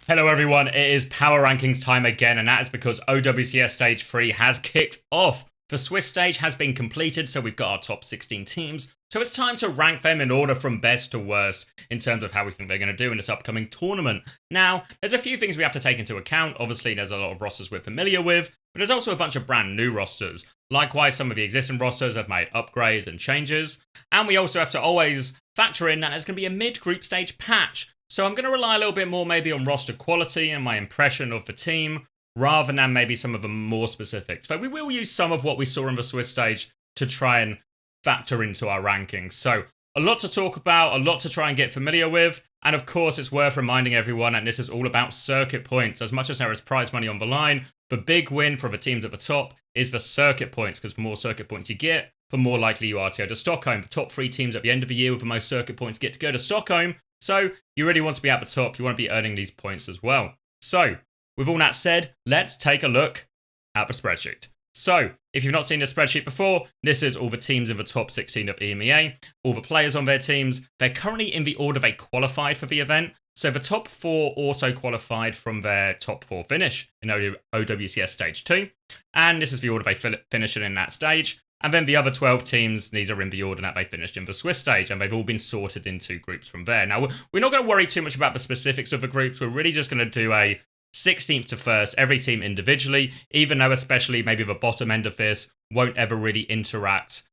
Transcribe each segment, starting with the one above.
Hello everyone, it is Power Rankings time again, and that is because OWCS Stage 3 has kicked off. The Swiss stage has been completed, so we've got our top 16 teams. So it's time to rank them in order from best to worst in terms of how we think they're going to do in this upcoming tournament. Now, there's a few things we have to take into account. Obviously, there's a lot of rosters we're familiar with, but there's also a bunch of brand new rosters. Likewise, some of the existing rosters have made upgrades and changes. And we also have to always factor in that there's going to be a mid-group stage patch. So I'm going to rely a little bit more maybe on roster quality and my impression of the team, rather than maybe some of the more specifics. But we will use some of what we saw in the Swiss stage to try and factor into our rankings. So a lot to talk about, a lot to try and get familiar with. And of course, it's worth reminding everyone that this is all about circuit points. As much as there is prize money on the line, the big win for the teams at the top is the circuit points, because the more circuit points you get, the more likely you are to go to Stockholm. The top 3 teams at the end of the year with the most circuit points get to go to Stockholm. So you really want to be at the top. You want to be earning these points as well. So with all that said, let's take a look at the spreadsheet. So if you've not seen this spreadsheet before, this is all the teams in the top 16 of EMEA, all the players on their teams. They're currently in the order they qualified for the event. So the top 4 also qualified from their top 4 finish in OWCS Stage 2. And this is the order they finished in that stage. And then the other 12 teams, these are in the order that they finished in the Swiss stage, and they've all been sorted into groups from there. Now, we're not going to worry too much about the specifics of the groups. We're really just going to do a 16th to 1st, every team individually, even though especially maybe the bottom end of this won't ever really interact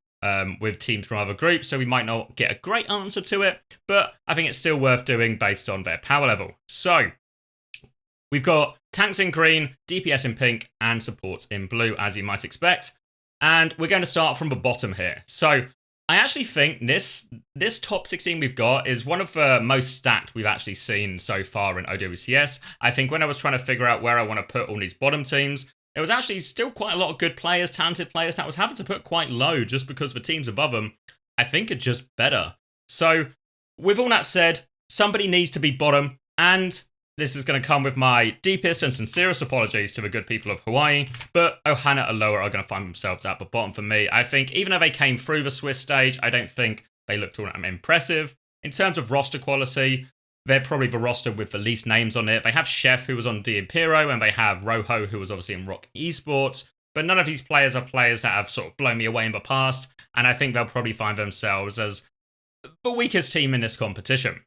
with teams from other groups, so we might not get a great answer to it, but I think it's still worth doing based on their power level. So we've got tanks in green, DPS in pink, and supports in blue, as you might expect. And we're going to start from the bottom here. So I actually think this top 16 we've got is one of the most stacked we've actually seen so far in OWCS. I think when I was trying to figure out where I want to put all these bottom teams, there was actually still quite a lot of good players, talented players that I was having to put quite low just because the teams above them, I think, are just better. So with all that said, somebody needs to be bottom, and this is going to come with my deepest and sincerest apologies to the good people of Hawaii, but Ohana and Lower are going to find themselves at the bottom for me. I think even though they came through the Swiss stage, I don't think they looked all that impressive. In terms of roster quality, they're probably the roster with the least names on it. They have Chef, who was on D Impero, and they have Rojo, who was obviously in Rock Esports, but none of these players are players that have sort of blown me away in the past, and I think they'll probably find themselves as the weakest team in this competition.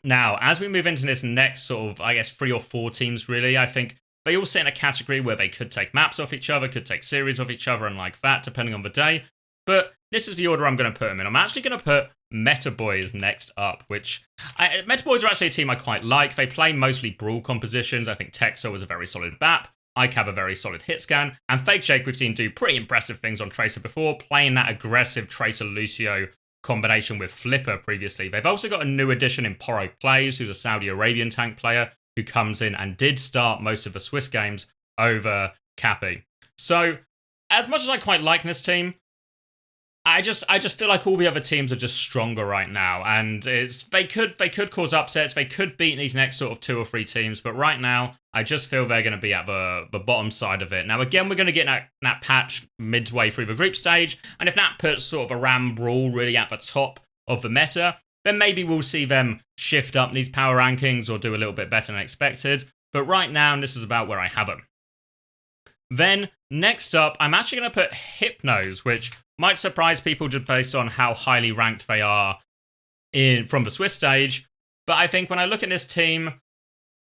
Now, as we move into this next sort of, I guess, 3 or 4 teams, really, I think they all sit in a category where they could take maps off each other, could take series off each other, and like that, depending on the day. But this is the order I'm going to put them in. I'm actually going to put Meta Boys next up, which Meta Boys are actually a team I quite like. They play mostly brawl compositions. I think Texo is a very solid BAP. Ike have a very solid hit scan. And Fake Shake we've seen do pretty impressive things on Tracer before, playing that aggressive Tracer Lucio combination with Flipper previously. They've also got a new addition in Poro Plays, who's a Saudi Arabian tank player who comes in and did start most of the Swiss games over Cappy. So, as much as I quite like this team, I just feel like all the other teams are just stronger right now, and they could cause upsets, they could beat these next sort of 2 or 3 teams, but right now I just feel they're going to be at the bottom side of it. Now again, we're going to get that patch midway through the group stage, and if that puts sort of a Ram Brawl really at the top of the meta, then maybe we'll see them shift up these power rankings or do a little bit better than expected. But right now, this is about where I have them. Then next up, I'm actually going to put Hypnos, which might surprise people just based on how highly ranked they are from the Swiss stage. But I think when I look at this team,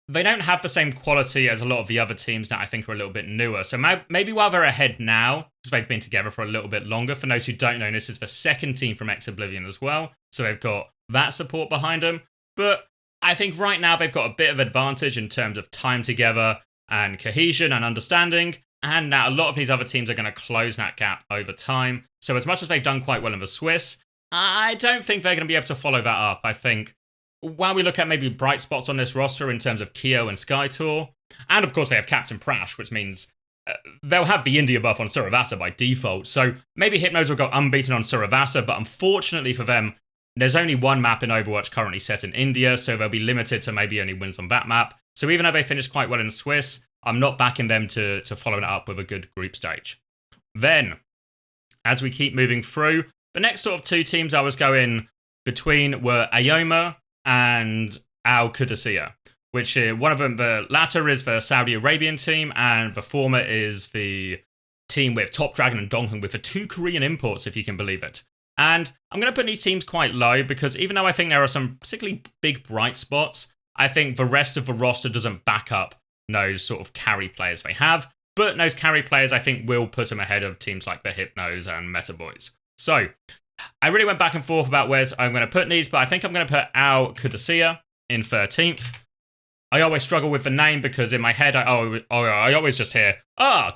they don't have the same quality as a lot of the other teams that I think are a little bit newer. So maybe while they're ahead now, because they've been together for a little bit longer, for those who don't know, this is the second team from Ex-Oblivion as well. So they've got that support behind them. But I think right now they've got a bit of advantage in terms of time together and cohesion and understanding. And now a lot of these other teams are going to close that gap over time. So as much as they've done quite well in the Swiss, I don't think they're going to be able to follow that up. I think while we look at maybe bright spots on this roster in terms of Kyo and Skytor, and of course they have Captain Prash, which means they'll have the India buff on Suravasa by default. So maybe Hypnos will go unbeaten on Suravasa, but unfortunately for them, there's only one map in Overwatch currently set in India, so they'll be limited to maybe only wins on that map. So even though they finished quite well in the Swiss, I'm not backing them to follow it up with a good group stage. Then, as we keep moving through, the next sort of 2 teams I was going between were Ayoma and Al Qudusiyya, which one of them, the latter is the Saudi Arabian team, and the former is the team with Top Dragon and Donghun with the 2 Korean imports, if you can believe it. And I'm going to put these teams quite low because even though I think there are some particularly big bright spots, I think the rest of the roster doesn't back up those sort of carry players they have. But those carry players, I think, will put them ahead of teams like the Hypnos and Meta Boys. So, I really went back and forth about where I'm going to put these, but I think I'm going to put Al Qadisiyah in 13th. I always struggle with the name because in my head, I always just hear,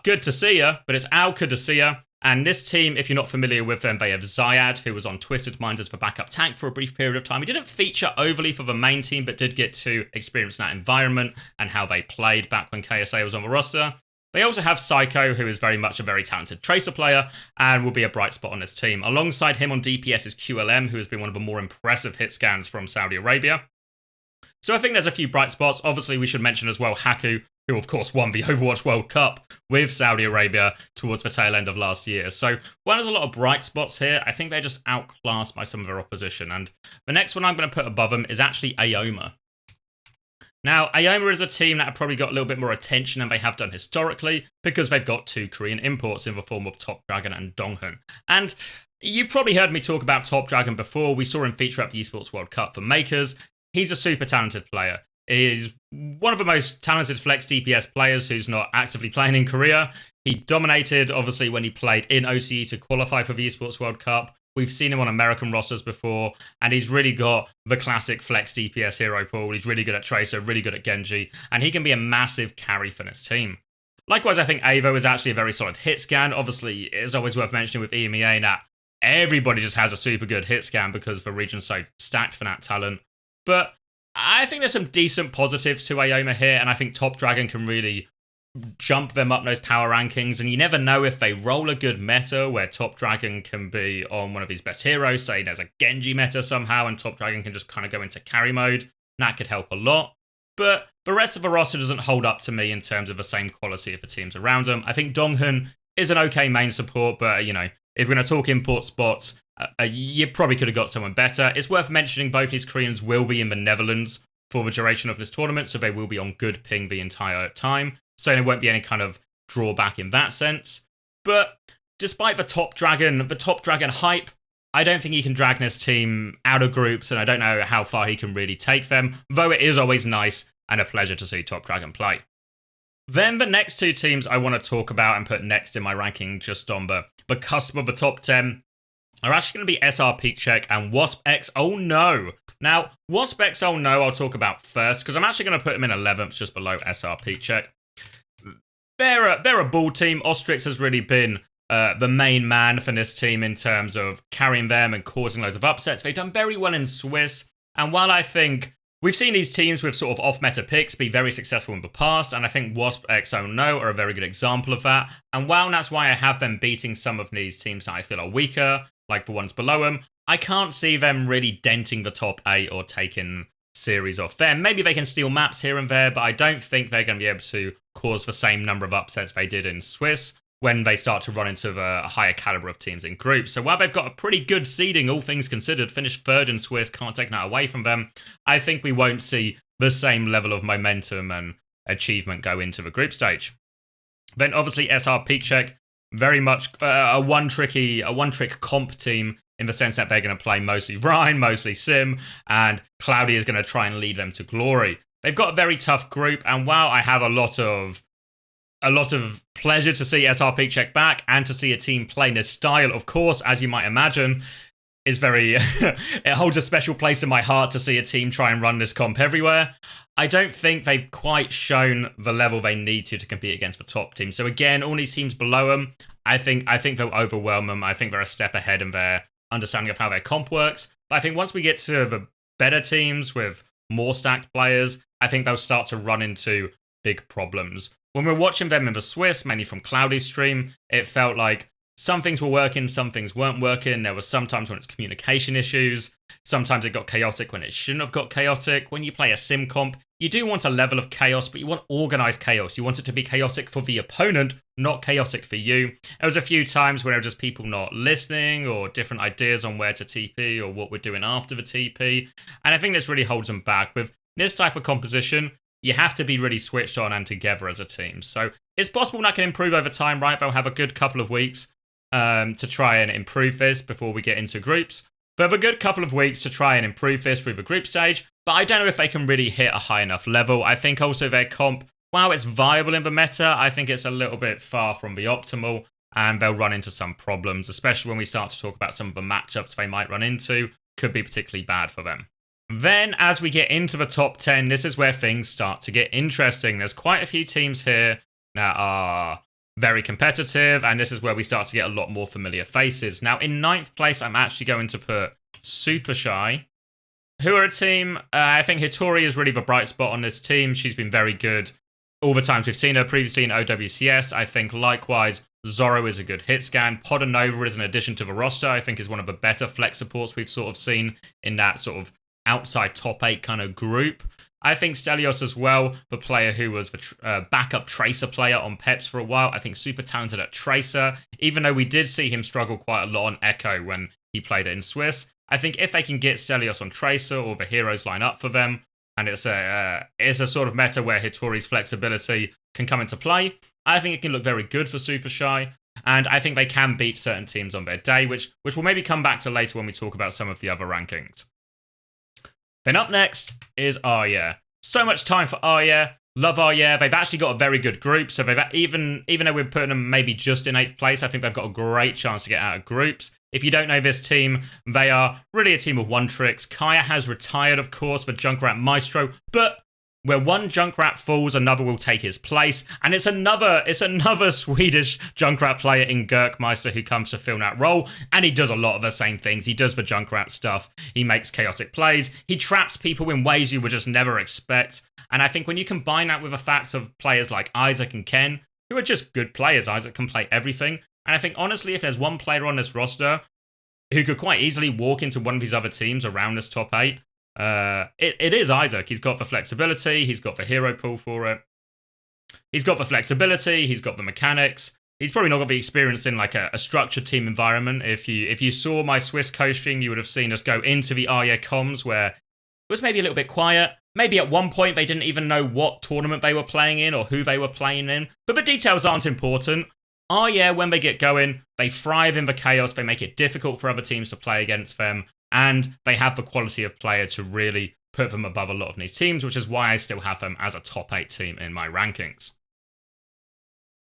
good to see ya, but it's Al Qadisiyah. And this team, if you're not familiar with them, they have Zayad, who was on Twisted Minds as the backup tank for a brief period of time. He didn't feature overly for the main team, but did get to experience that environment and how they played back when KSA was on the roster. They also have Psycho, who is very much a very talented Tracer player and will be a bright spot on this team. Alongside him on DPS is QLM, who has been one of the more impressive hit scans from Saudi Arabia. So I think there's a few bright spots. Obviously, we should mention as well Haku, who of course won the Overwatch World Cup with Saudi Arabia towards the tail end of last year. So while there's a lot of bright spots here, I think they're just outclassed by some of their opposition. And the next one I'm going to put above them is actually Aoma. Now, Aoma is a team that have probably got a little bit more attention than they have done historically because they've got 2 Korean imports in the form of Top Dragon and Donghun. And you probably heard me talk about Top Dragon before. We saw him feature at the Esports World Cup for Makers. He's a super talented player. He's one of the most talented flex DPS players who's not actively playing in Korea. He dominated, obviously, when he played in OCE to qualify for the Esports World Cup. We've seen him on American rosters before, and he's really got the classic flex DPS hero pool. He's really good at Tracer, really good at Genji, and he can be a massive carry for this team. Likewise, I think Avo is actually a very solid hit scan. Obviously, it's always worth mentioning with EMEA that everybody just has a super good hit scan because the region's so stacked for that talent. But I think there's some decent positives to Aoma here, and I think Top Dragon can really jump them up those power rankings, and you never know if they roll a good meta where Top Dragon can be on one of these best heroes, say there's a Genji meta somehow, and Top Dragon can just kind of go into carry mode. That could help a lot. But the rest of the roster doesn't hold up to me in terms of the same quality of the teams around them. I think Donghun is an okay main support, but, you know, if we're going to talk import spots, you probably could have got someone better. It's worth mentioning both these Koreans will be in the Netherlands for the duration of this tournament, so they will be on good ping the entire time. So there won't be any kind of drawback in that sense. But despite the Top Dragon hype, I don't think he can drag this team out of groups, and I don't know how far he can really take them, though it is always nice and a pleasure to see Top Dragon play. Then the next 2 teams I want to talk about and put next in my ranking, just on the cusp of the top 10, are actually going to be SR Peak Check and WASP-X Oh No. Now, WASP-X Oh No I'll talk about first, because I'm actually going to put them in 11th, just below SR Peak Check. They're a ball team. Ostrix has really been the main man for this team in terms of carrying them and causing loads of upsets. They've done very well in Swiss, and while I think we've seen these teams with sort of off-meta picks be very successful in the past, and I think WASP-X Oh No are a very good example of that, and while that's why I have them beating some of these teams that I feel are weaker, like the ones below them, I can't see them really denting the top 8 or taking series off them. Maybe they can steal maps here and there, but I don't think they're going to be able to cause the same number of upsets they did in Swiss when they start to run into the higher caliber of teams in groups. So while they've got a pretty good seeding, all things considered, finished 3rd in Swiss, can't take that away from them, I think we won't see the same level of momentum and achievement go into the group stage. Then obviously SR Peak Check, very much a one-trick comp team in the sense that they're going to play mostly Rhine, mostly Sim, and Cloudy is going to try and lead them to glory. They've got a very tough group, and while I have a lot of pleasure to see SR Peak Check back and to see a team playing this style, of course, as you might imagine, is very it holds a special place in my heart to see a team try and run this comp everywhere. I don't think they've quite shown the level they need to compete against the top team. So again, all these teams below them, I think they'll overwhelm them. I think they're a step ahead in their understanding of how their comp works. But I think once we get to the better teams with more stacked players, I think they'll start to run into big problems. When we were watching them in the Swiss, mainly from Cloudy's stream, it felt like some things were working, some things weren't working. There was sometimes when it's communication issues. Sometimes it got chaotic when it shouldn't have got chaotic. When you play a sim comp, you do want a level of chaos, but you want organized chaos. You want it to be chaotic for the opponent, not chaotic for you. There was a few times where there were just people not listening or different ideas on where to TP or what we're doing after the TP. And I think this really holds them back. With this type of composition, you have to be really switched on and together as a team. So it's possible that can improve over time, right? They'll have a good couple of weeks to try and improve this before we get into groups. But have a good couple of weeks to try and improve this through the group stage. But I don't know if they can really hit a high enough level. I think also their comp, while it's viable in the meta, I think it's a little bit far from the optimal. And they'll run into some problems, especially when we start to talk about some of the matchups they might run into. Could be particularly bad for them. Then, as we get into the top 10, this is where things start to get interesting. There's quite a few teams here that are very competitive, and this is where we start to get a lot more familiar faces. Now, in 9th place, I'm actually going to put Super Shy, who are a team, I think Hitori is really the bright spot on this team. She's been very good all the times we've seen her previously in OWCS. I think, likewise, Zoro is a good hit scan. Podanova is an addition to the roster. I think is one of the better flex supports we've sort of seen in that sort of outside top 8 kind of group. I think Stelios as well, the player who was the backup Tracer player on Peps for a while. I think super talented at Tracer, even though we did see him struggle quite a lot on Echo when he played it in Swiss. I think if they can get Stelios on Tracer or the heroes line up for them, and it's a sort of meta where Hitori's flexibility can come into play, I think it can look very good for Super Shy. And I think they can beat certain teams on their day, which we'll maybe come back to later when we talk about some of the other rankings. Then up next is Arya. So much time for Arya. Love Arya. They've actually got a very good group. So they've even though we're putting them maybe just in 8th place, I think they've got a great chance to get out of groups. If you don't know this team, they are really a team of one tricks. Kaya has retired, of course, for Junkrat Maestro, but where one Junkrat falls, another will take his place. And it's another Swedish Junkrat player in Gurkmeister who comes to fill that role. And he does a lot of the same things. He does the Junkrat stuff. He makes chaotic plays. He traps people in ways you would just never expect. And I think when you combine that with the fact of players like Isaac and Ken, who are just good players, Isaac can play everything. And I think, honestly, if there's one player on this roster who could quite easily walk into one of these other teams around this top 8, it is Isaac. He's got the flexibility, he's got the hero pool for it, he's got the flexibility, he's got the mechanics. He's probably not got the experience in like a structured team environment. If you saw my Swiss co-stream, you would have seen us go into the Arya comms where it was maybe a little bit quiet. Maybe at one point they didn't even know what tournament they were playing in or who they were playing in, but the details aren't important. Arya, when they get going, they thrive in the chaos, they make it difficult for other teams to play against them, and they have the quality of player to really put them above a lot of these teams, which is why I still have them as a top 8 team in my rankings.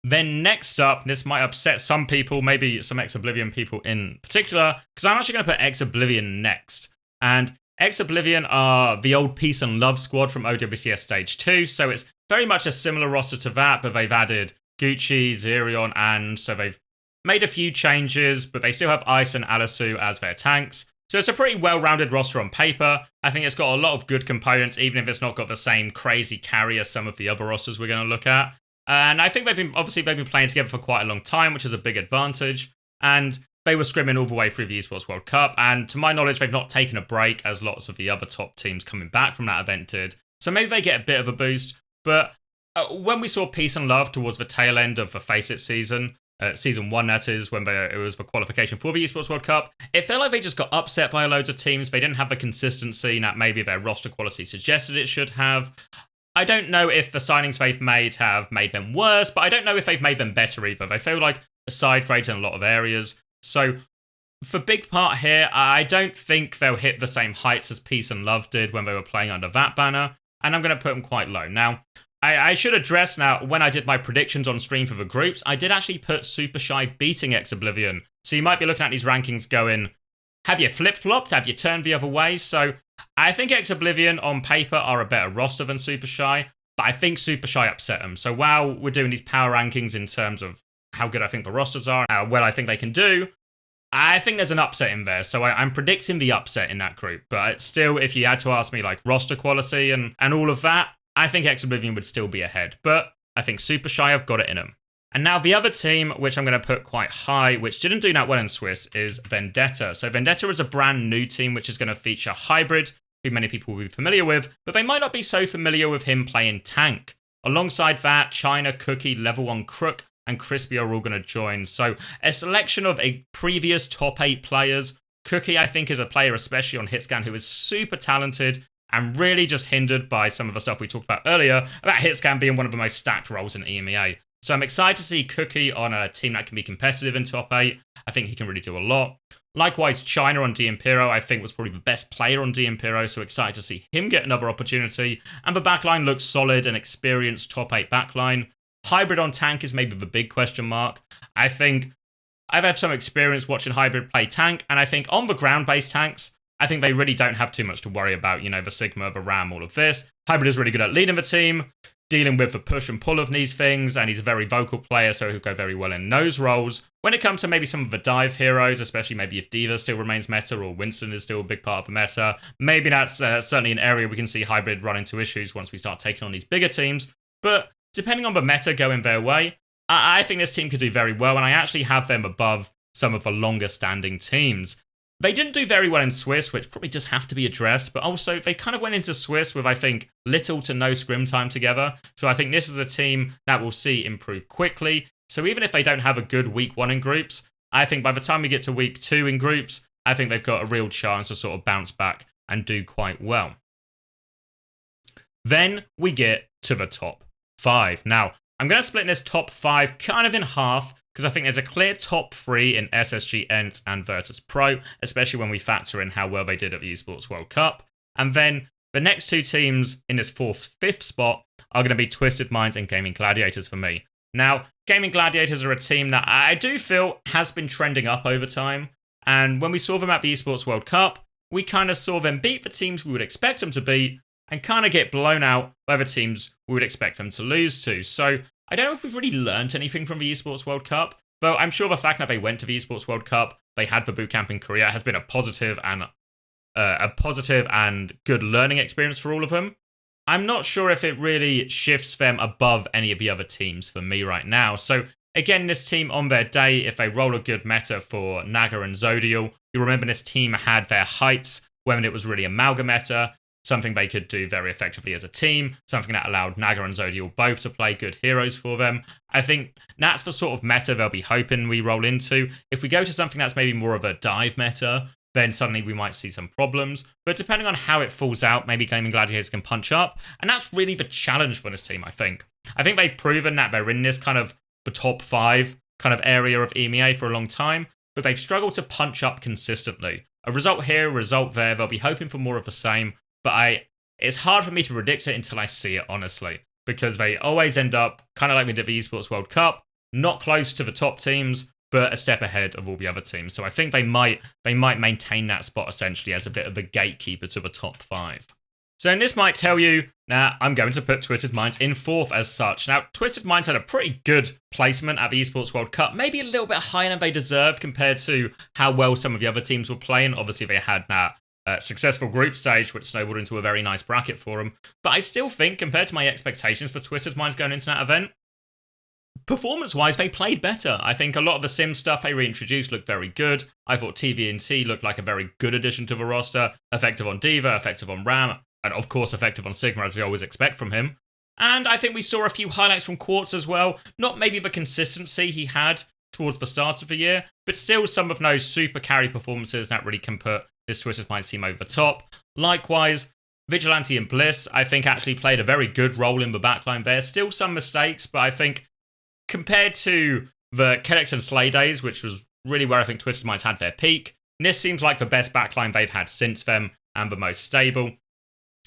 Then next up, this might upset some people, maybe some Ex-Oblivion people in particular, because I'm actually going to put Ex-Oblivion next. And Ex-Oblivion are the old Peace and Love squad from OWCS Stage 2, so it's very much a similar roster to that, but they've added Gucci, Zerion, and so they've made a few changes, but they still have Ice and Alisu as their tanks. So it's a pretty well-rounded roster on paper. I think it's got a lot of good components, even if it's not got the same crazy carry as some of the other rosters we're going to look at. And I think they've been playing together for quite a long time, which is a big advantage. And they were scrimming all the way through the Esports World Cup. And to my knowledge, they've not taken a break as lots of the other top teams coming back from that event did. So maybe they get a bit of a boost. But when we saw Peace and Love towards the tail end of the Face It season, Season 1 that is, when it was the qualification for the Esports World Cup, it felt like they just got upset by loads of teams. They didn't have the consistency that maybe their roster quality suggested it should have. I don't know if the signings they've made have made them worse, but I don't know if they've made them better either. They feel like a side rate in a lot of areas. So for big part here, I don't think they'll hit the same heights as Peace and Love did when they were playing under that banner, and I'm going to put them quite low. Now, I should address now, when I did my predictions on stream for the groups, I did actually put Super Shy beating Ex-Oblivion. So you might be looking at these rankings going, have you flip-flopped? Have you turned the other way? So I think Ex-Oblivion on paper are a better roster than Super Shy, but I think Super Shy upset them. So while we're doing these power rankings in terms of how good I think the rosters are, how well I think they can do, I think there's an upset in there. So I'm predicting the upset in that group. But still, if you had to ask me like roster quality and all of that, I think Ex-Oblivion would still be ahead, but I think Super Shy have got it in them. And now the other team, which I'm going to put quite high, which didn't do that well in Swiss, is Vendetta. So Vendetta is a brand new team, which is going to feature Hybrid, who many people will be familiar with, but they might not be so familiar with him playing tank. Alongside that, China, Cookie, Level 1 Crook, and Crispy are all going to join. So a selection of a previous top 8 players. Cookie, I think, is a player, especially on Hitscan, who is super talented and really just hindered by some of the stuff we talked about earlier about Hitscan being one of the most stacked roles in EMEA. So I'm excited to see Cookie on a team that can be competitive in top 8. I think he can really do a lot. Likewise, China on D'Impero, I think, was probably the best player on D'Impero, so excited to see him get another opportunity. And the backline looks solid and experienced top 8 backline. Hybrid on tank is maybe the big question mark. I think I've had some experience watching Hybrid play tank, and I think on the ground-based tanks, I think they really don't have too much to worry about, the Sigma, the Ram, all of this. Hybrid is really good at leading the team, dealing with the push and pull of these things, and he's a very vocal player, so he'll go very well in those roles. When it comes to maybe some of the dive heroes, especially maybe if D.Va still remains meta or Winston is still a big part of the meta, maybe that's certainly an area we can see Hybrid run into issues once we start taking on these bigger teams. But depending on the meta going their way, I think this team could do very well, and I actually have them above some of the longer standing teams. They didn't do very well in Swiss, which probably just have to be addressed, but also they kind of went into Swiss with, I think, little to no scrim time together. So I think this is a team that we'll see improve quickly. So even if they don't have a good week 1 in groups, I think by the time we get to week 2 in groups, I think they've got a real chance to sort of bounce back and do quite well. Then we get to the top 5. Now, I'm going to split this top 5 kind of in half, because I think there's a clear top 3 in SSG, ENT, and Virtus Pro, especially when we factor in how well they did at the Esports World Cup. And then the next 2 teams in this 4th, 5th spot are going to be Twisted Minds and Gaming Gladiators for me. Now, Gaming Gladiators are a team that I do feel has been trending up over time. And when we saw them at the Esports World Cup, we kind of saw them beat the teams we would expect them to beat and kind of get blown out by the teams we would expect them to lose to. So I don't know if we've really learned anything from the Esports World Cup, though I'm sure the fact that they went to the Esports World Cup, they had the bootcamp in Korea, has been a positive and good learning experience for all of them. I'm not sure if it really shifts them above any of the other teams for me right now. So again, this team on their day, if they roll a good meta for Naga and Zodial, you remember this team had their heights when it was really a Malga meta, something they could do very effectively as a team, something that allowed Naga and Zodial both to play good heroes for them. I think that's the sort of meta they'll be hoping we roll into. If we go to something that's maybe more of a dive meta, then suddenly we might see some problems. But depending on how it falls out, maybe Gaming Gladiators can punch up. And that's really the challenge for this team, I think. I think they've proven that they're in this kind of the top 5 kind of area of EMEA for a long time, but they've struggled to punch up consistently. A result here, a result there, they'll be hoping for more of the same. But it's hard for me to predict it until I see it, honestly, because they always end up, kind of like we did the Esports World Cup, not close to the top teams, but a step ahead of all the other teams. So I think they might maintain that spot, essentially, as a bit of a gatekeeper to the top 5. So and this might tell you, I'm going to put Twisted Minds in 4th as such. Now, Twisted Minds had a pretty good placement at the Esports World Cup, maybe a little bit higher than they deserved compared to how well some of the other teams were playing. Obviously, they had that successful group stage, which snowballed into a very nice bracket for them. But I still think, compared to my expectations for Twisted Minds going into that event, performance-wise, they played better. I think a lot of the sim stuff they reintroduced looked very good. I thought TVNT looked like a very good addition to the roster. Effective on D.Va, effective on Ram, and of course effective on Sigma, as we always expect from him. And I think we saw a few highlights from Quartz as well. Not maybe the consistency he had towards the start of the year, but still some of those super carry performances that really can put this Twisted Minds team over the top. Likewise, Vigilante and Bliss, I think, actually played a very good role in the backline there. Still some mistakes, but I think compared to the Kellex and Slay days, which was really where I think Twisted Minds had their peak, this seems like the best backline they've had since then and the most stable.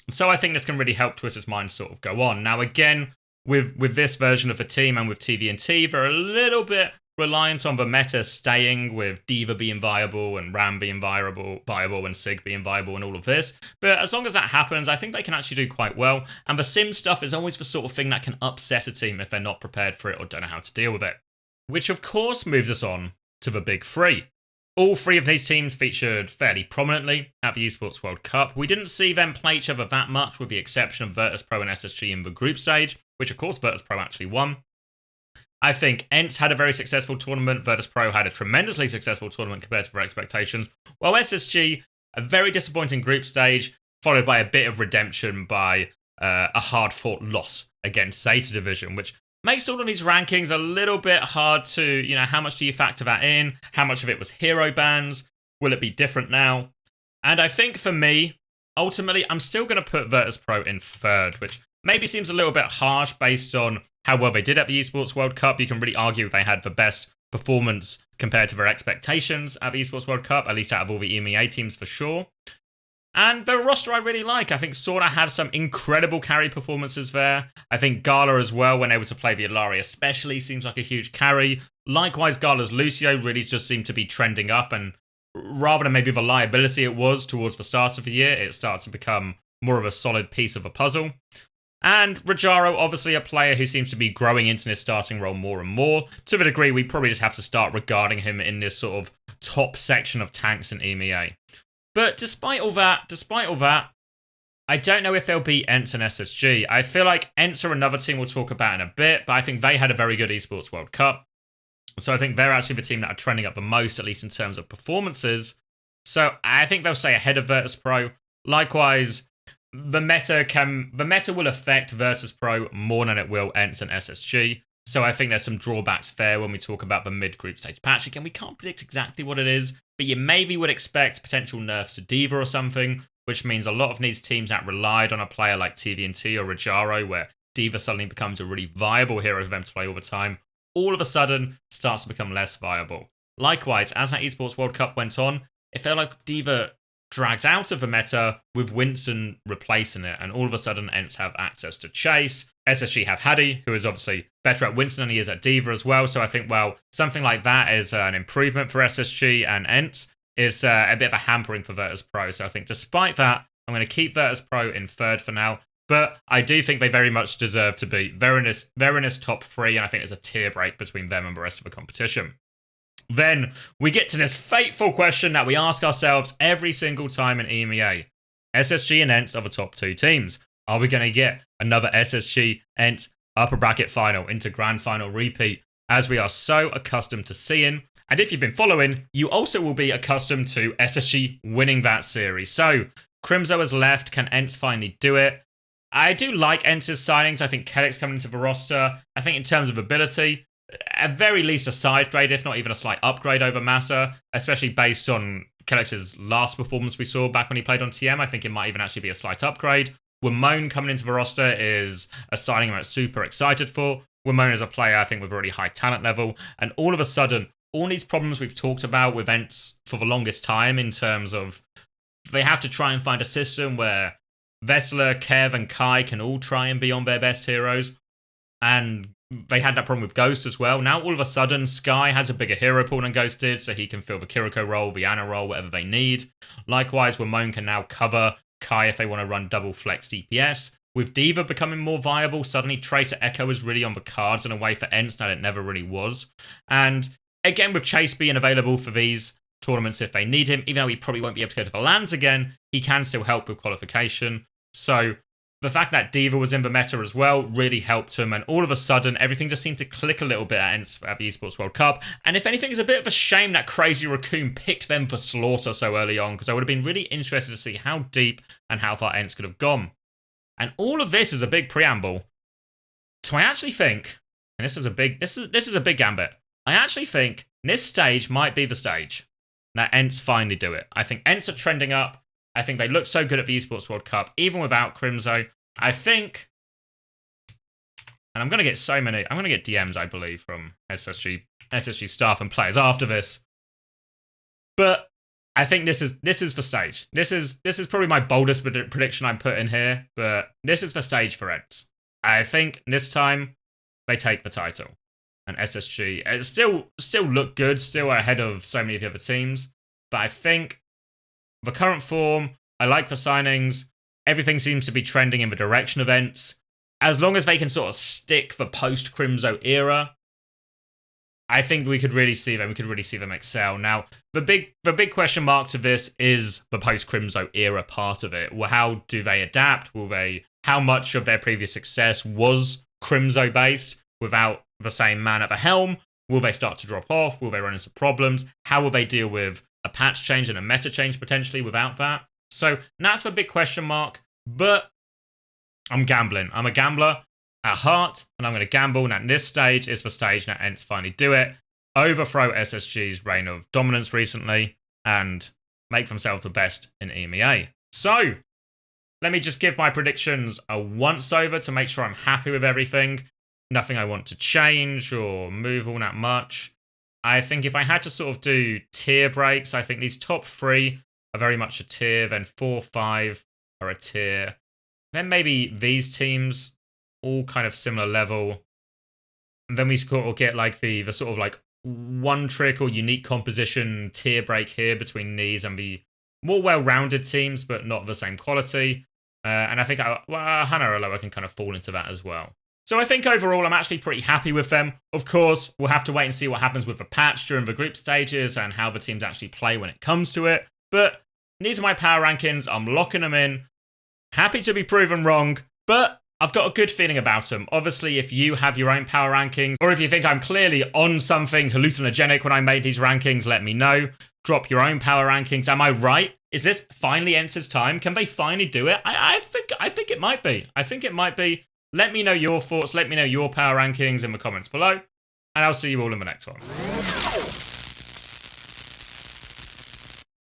So I think this can really help Twisted Minds sort of go on. Now again, with this version of the team and with TVNT, they're a little bit reliant on the meta staying, with D.Va being viable and Ram being viable and Sig being viable and all of this. But as long as that happens, I think they can actually do quite well. And the sim stuff is always the sort of thing that can upset a team if they're not prepared for it or don't know how to deal with it. Which of course moves us on to the big 3. All 3 of these teams featured fairly prominently at the Esports World Cup. We didn't see them play each other that much, with the exception of Virtus Pro and SSG in the group stage, which of course Virtus Pro actually won. I think ENT had a very successful tournament. Virtus Pro had a tremendously successful tournament compared to their expectations. While SSG, a very disappointing group stage, followed by a bit of redemption by a hard-fought loss against Zeta Division, which makes all of these rankings a little bit hard to, how much do you factor that in? How much of it was hero bans? Will it be different now? And I think for me, ultimately, I'm still going to put Virtus.pro in third, which maybe seems a little bit harsh based on how well they did at the Esports World Cup. You can really argue they had the best performance compared to their expectations at the Esports World Cup, at least out of all the EMEA teams for sure. And their roster I really like. I think Sorna had some incredible carry performances there. I think Gala as well, when able to play the Illari especially, seems like a huge carry. Likewise, Gala's Lucio really just seemed to be trending up, and rather than maybe the liability it was towards the start of the year, it starts to become more of a solid piece of a puzzle. And Rajaro, obviously a player who seems to be growing into this starting role more and more, to the degree we probably just have to start regarding him in this sort of top section of tanks in EMEA. But despite all that, I don't know if they'll beat ENCE and SSG. I feel like ENCE are another team we'll talk about in a bit, but I think they had a very good Esports World Cup. So I think they're actually the team that are trending up the most, at least in terms of performances. So I think they'll stay ahead of Virtus.pro. Likewise, the meta will affect Virtus.pro more than it will ENCE and SSG. So I think there's some drawbacks there when we talk about the mid-group stage patch. Again, we can't predict exactly what it is, but you maybe would expect potential nerfs to D.Va or something, which means a lot of these teams that relied on a player like TVNT or Rajaro, where D.Va suddenly becomes a really viable hero for them to play all the time, all of a sudden starts to become less viable. Likewise, as that Esports World Cup went on, it felt like D.Va drags out of the meta with Winston replacing it, and all of a sudden ENCE have access to Chase. SSG have Hadi, who is obviously better at Winston than he is at D.Va as well, so I think, well, something like that is an improvement for SSG, and ENCE is a bit of a hampering for Virtus.pro, so I think despite that, I'm going to keep Virtus.pro in third for now, but I do think they very much deserve to be. They're in this top three, and I think there's a tier break between them and the rest of the competition. Then we get to this fateful question that we ask ourselves every single time in EMEA. SSG and ENCE are the top two teams. Are we going to get another SSG ENCE upper bracket final into grand final repeat, as we are so accustomed to seeing? And if you've been following, you also will be accustomed to SSG winning that series. So, Crimzo has left. Can ENCE finally do it? I do like ENCE's signings. I think Kellex coming into the roster. I think in terms of ability, at very least a side grade, if not even a slight upgrade over Massa, especially based on Kellex's last performance we saw back when he played on TM. I think it might even actually be a slight upgrade. Wimone coming into the roster is a signing I'm super excited for. Wimone is a player I think with a really high talent level, and all of a sudden, all these problems we've talked about with ENCE for the longest time in terms of they have to try and find a system where Vessler, Kev, and Kai can all try and be on their best heroes, and they had that problem with Ghost as well. Now, all of a sudden, Sky has a bigger hero pool than Ghost did, so he can fill the Kiriko role, the Ana role, whatever they need. Likewise, Wimone can now cover Kai if they want to run double flex DPS. With D.Va becoming more viable, suddenly Tracer Echo is really on the cards in a way for ENCE that it never really was. And again, with Chase being available for these tournaments if they need him, even though he probably won't be able to go to the LANs again, he can still help with qualification. So the fact that D.Va was in the meta as well really helped him, and all of a sudden, everything just seemed to click a little bit at ENCE at the Esports World Cup. And if anything, it's a bit of a shame that Crazy Raccoon picked them for slaughter so early on, because I would have been really interested to see how deep and how far ENCE could have gone. And all of this is a big preamble to I actually think, and this is a big gambit, I actually think this stage might be the stage that ENCE finally do it. I think ENCE are trending up. I think they look so good at the Esports World Cup, even without Crimzo. I think, and I'm going to get DMs, I believe, from SSG staff and players after this. But I think this is the stage. This is probably my boldest prediction I put in here, but this is the stage for ENCE. I think this time they take the title. And SSG still look good, still ahead of so many of the other teams. But I think the current form, I like the signings. Everything seems to be trending in the direction of ENCE. As long as they can sort of stick the post-Crimzo era, I think we could really see them. We could really see them excel. Now, the big question mark to this is the post-Crimzo era part of it. Well, how do they adapt? How much of their previous success was Crimzo-based without the same man at the helm? Will they start to drop off? Will they run into problems? How will they deal with a patch change and a meta change potentially without that? So that's the big question mark, but I'm gambling. I'm a gambler at heart, and I'm going to gamble that this stage is the stage that ENCE finally do it, overthrow SSG's reign of dominance recently, and make themselves the best in EMEA. So, let me just give my predictions a once over to make sure I'm happy with everything. Nothing I want to change or move all that much. I think if I had to sort of do tier breaks, I think these top 3 are very much a tier, then 4, 5 are a tier. Then maybe these teams, all kind of similar level. And then we sort of get like the sort of like one trick or unique composition tier break here between these and the more well-rounded teams, but not the same quality. And I think Hana or Loa can kind of fall into that as well. So I think overall, I'm actually pretty happy with them. Of course, we'll have to wait and see what happens with the patch during the group stages and how the teams actually play when it comes to it. But these are my power rankings. I'm locking them in. Happy to be proven wrong, but I've got a good feeling about them. Obviously, if you have your own power rankings, or if you think I'm clearly on something hallucinogenic when I made these rankings, let me know. Drop your own power rankings. Am I right? Is this finally Enter's time? Can they finally do it? I think it might be. I think it might be. Let me know your thoughts. Let me know your power rankings in the comments below. And I'll see you all in the next one.